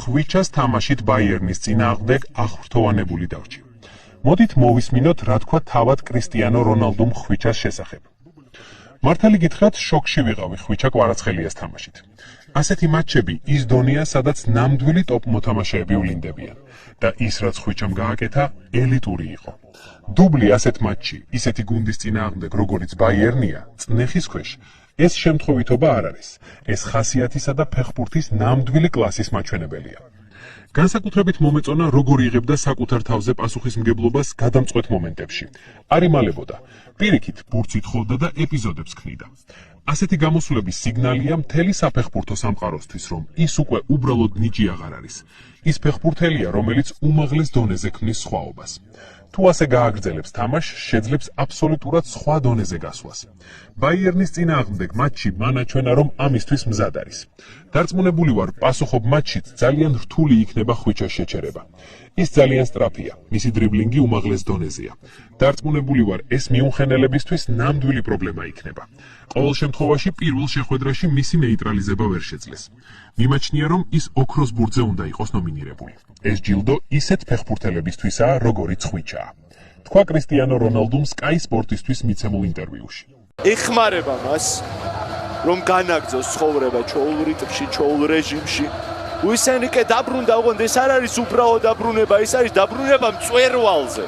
ხვიჩას თამაშით ბაიერნის წინააღმდეგ აღფრთოვანებული დარჩი. მოდით მოვისმინოთ, რა თქვა თავად კრისტიანო რონალდუმ ხვიჩას შესახებ. მართალი გითხრათ, შოკში ვიყავი ხვიჩა კვარაცხელიას თამაშით. ასეთი მატჩები ის დონეა, სადაც ნამდვილი ტოპ მოთამაშეები ვლინდებიან და ის, რაც ხვიჩამ გააკეთა, ელიტური იყო. დუბლი ასეთ მატჩში, ისეთი გუნდის წინააღმდეგ, როგორიც ბაიერნია, წნეხის ქვეშ. ეს შემთხვევითობა არ არის. ეს ხასიათისა და ფეხბურთის ნამდვილი კლასის მაჩვენებელია. განსაკუთრებით მომეწონა, როგორ იღებდა საკუთარ თავზე პასუხისმგებლობას გადამწყვეტ მომენტებში. არ იმალებოდა. პირიქით, ბურთს ითხოვდა და ეპიზოდებს ქმნიდა. ასეთი გამოსვლების სიგნალია მთელი საფეხბურთო სამყაროსთვის, რომ ის უკვე უბრალოდ ნიჭი აღარ არის. ის ფეხბურთელია, რომელიც უმაღლეს დონეზე ქმნის სხვაობას. თუ ასე გააგრძელებს თამაშს, შეძლებს აბსოლუტურად სხვა დონეზე გასვლას. ბაიერნის წინააღმდეგ მატჩი მანაჩვენა, რომ ამისთვის მზად არის. დარწმუნებული ვარ, პასუხობ მატჩით ძალიან რთული იქნება ხვიჩას შეჩერება. ის ძალიან სწრაფია, მისი დრიბლინგი უმაღლეს დონეზეა. დარწმუნებული ვარ, ეს მიუხენელებისთვის ნამდვილი პრობლემა იქნება. ყოველ შემთხვევაში პირველ შეხვედრაში მისი ნეიტრალიზება ვერ შეძლეს. მიმაჩნია, რომ ის ოქროს ბურთზე უნდა იყოს ნომინირებული. ეს ჯილდო ისეთ ფეხბურთელებისთვისაა, როგორიც ხვიჩაა. თქვა კრისტიანო რონალდუმ Sky Sport-ისთვის მიცემულ ინტერვიუში. ეხმარება მას, რომ განაგრძოს ცხოვრება ჩვეულ რიტმში, ჩვეულ რეჟიმში. უისენიკე დაბრუნდა, ოღონდ ეს არ არის უბრალოდ დაბრუნება, ეს არის დაბრუნება მწვერვალზე.